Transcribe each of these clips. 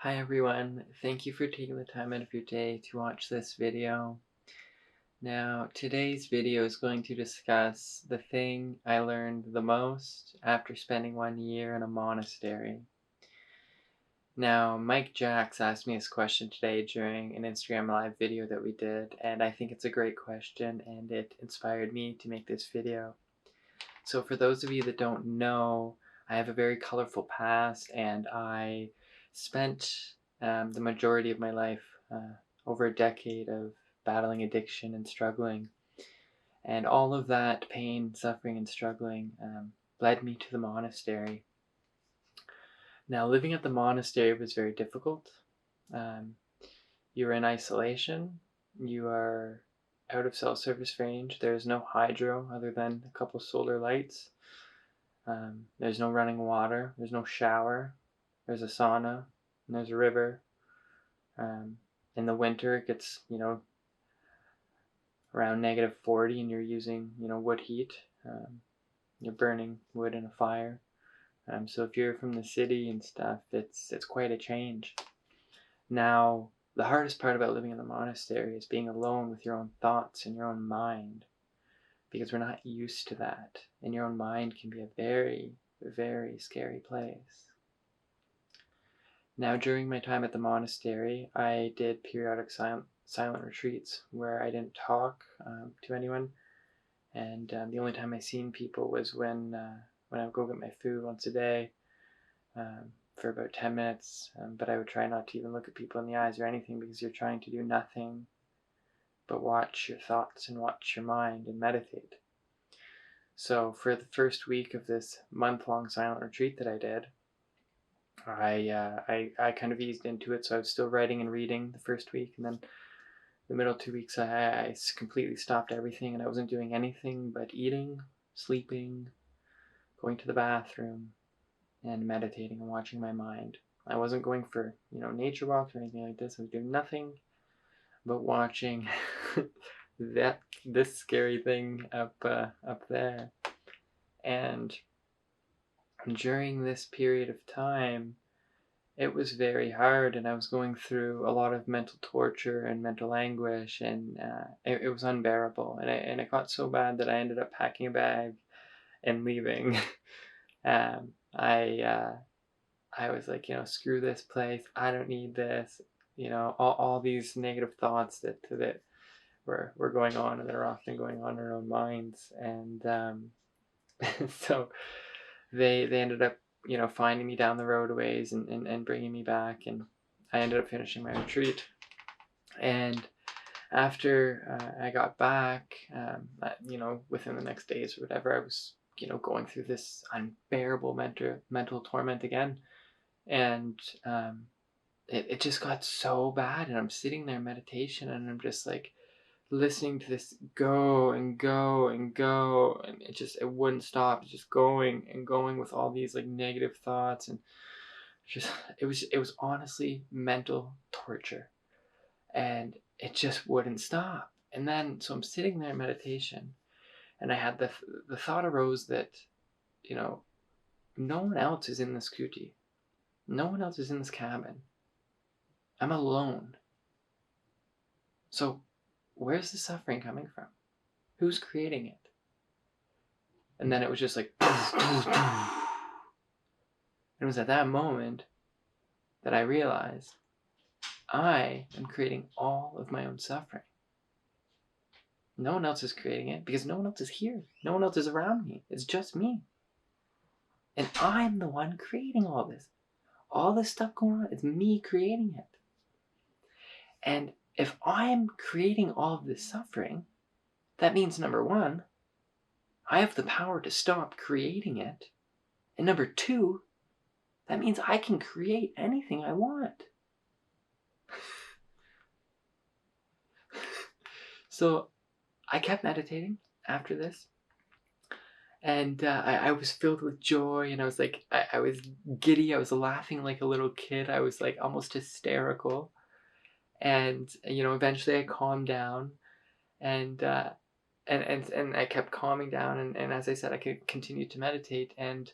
Hi everyone, thank you for taking the time out of your day to watch this video. Now, today's video is going to discuss the thing I learned the most after spending 1 year in a monastery. Now, Mike Jacks asked me this question today during an Instagram live video that we did, and I think it's a great question and it inspired me to make this video. So for those of you that don't know, I have a very colorful past and I spent the majority of my life, over a decade of battling addiction and struggling. And all of that pain, suffering, and struggling led me to the monastery. Now, living at the monastery was very difficult. Um, you are in isolation. You are out of cell service range. There's no hydro other than a couple solar lights. There's no running water. There's no shower. There's a sauna. And there's a river. In the winter, it gets, around -40 and you're using, wood heat. You're burning wood in a fire. So if you're from the city and stuff, it's quite a change. Now, the hardest part about living in the monastery is being alone with your own thoughts and your own mind, because we're not used to that. And your own mind can be a very, very scary place. Now, during my time at the monastery, I did periodic silent retreats where I didn't talk to anyone. And the only time I seen people was when I would go get my food once a day for about 10 minutes. But I would try not to even look at people in the eyes or anything, because you're trying to do nothing but watch your thoughts and watch your mind and meditate. So for the first week of this month-long silent retreat that I did, I kind of eased into it. So I was still writing and reading the first week, and then the middle 2 weeks I completely stopped everything, and I wasn't doing anything but eating, sleeping, going to the bathroom, and meditating and watching my mind. I wasn't going for, nature walks or anything like this. I was doing nothing but watching this scary thing up there. And during this period of time, it was very hard, and I was going through a lot of mental torture and mental anguish, and it was unbearable. And it got so bad that I ended up packing a bag and leaving. I was like, screw this place. I don't need this. All these negative thoughts that were going on, and that are often going on in our own minds. And so they ended up, finding me down the road a ways and bringing me back. And I ended up finishing my retreat. And after I got back, within the next days or whatever, I was, going through this unbearable mental torment again. And it just got so bad. And I'm sitting there in meditation, and I'm just like listening to this go and go and go, and it wouldn't stop. It's just going and going with all these like negative thoughts, and it was honestly mental torture, and it just wouldn't stop. And then so I'm sitting there in meditation, and I had the thought arose that, no one else is in this kuti. No one else is in this cabin. I'm alone. So where's the suffering coming from? Who's creating it? And then it was just like, it was at that moment that I realized I am creating all of my own suffering. No one else is creating it, because no one else is here. No one else is around me. It's just me. And I'm the one creating all this. All this stuff going on, it's me creating it. And if I'm creating all of this suffering, that means, number one, I have the power to stop creating it. And number two, that means I can create anything I want. So I kept meditating after this. And I was filled with joy, and I was like, I was giddy. I was laughing like a little kid. I was like almost hysterical. And, eventually I calmed down, and I kept calming down. And as I said, I could continue to meditate. And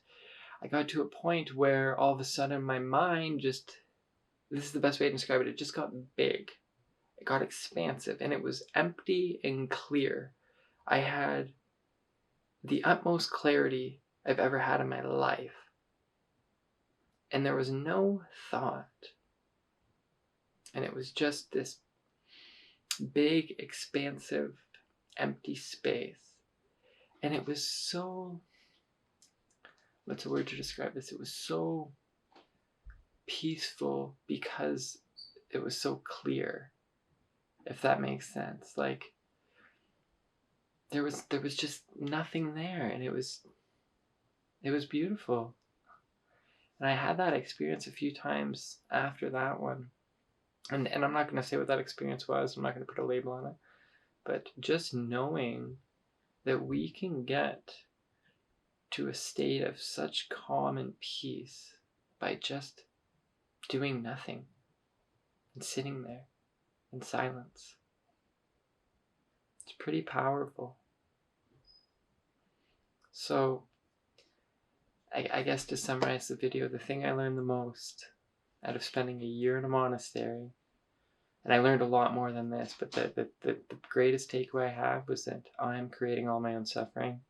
I got to a point where all of a sudden my mind just this is the best way to describe it. It just got big. It got expansive, and it was empty and clear. I had the utmost clarity I've ever had in my life. And there was no thought. And it was just this big, expansive, empty space. And it was so, what's a word to describe this? It was so peaceful because it was so clear, if that makes sense. Like, there was just nothing there, and it was beautiful. And I had that experience a few times after that one. And I'm not going to say what that experience was. I'm not going to put a label on it. But just knowing that we can get to a state of such calm and peace by just doing nothing and sitting there in silence. It's pretty powerful. So, I guess to summarize the video, the thing I learned the most out of spending a year in a monastery, and I learned a lot more than this, but the greatest takeaway I have was that I'm creating all my own suffering.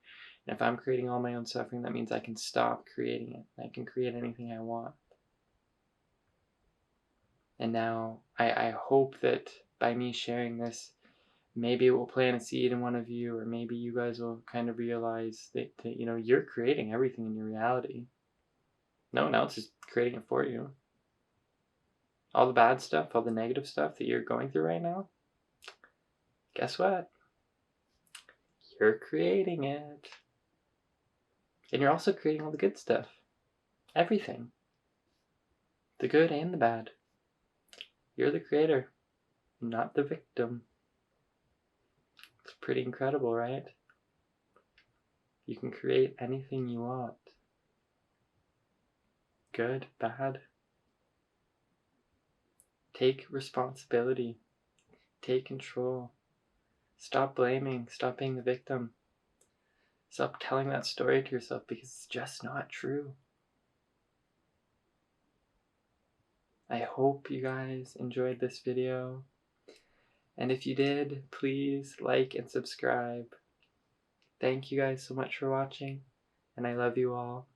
And if I'm creating all my own suffering, that means I can stop creating it. I can create anything I want. And now I hope that by me sharing this, maybe it will plant a seed in one of you, or maybe you guys will kind of realize that you're creating everything in your reality. No one else is creating it for you. All the bad stuff, all the negative stuff that you're going through right now, guess what? You're creating it. And you're also creating all the good stuff. Everything. The good and the bad. You're the creator, not the victim. It's pretty incredible, right? You can create anything you want. Good, bad. Take responsibility. Take control. Stop blaming. Stop being the victim. Stop telling that story to yourself because it's just not true. I hope you guys enjoyed this video. And if you did, please like and subscribe. Thank you guys so much for watching, and I love you all.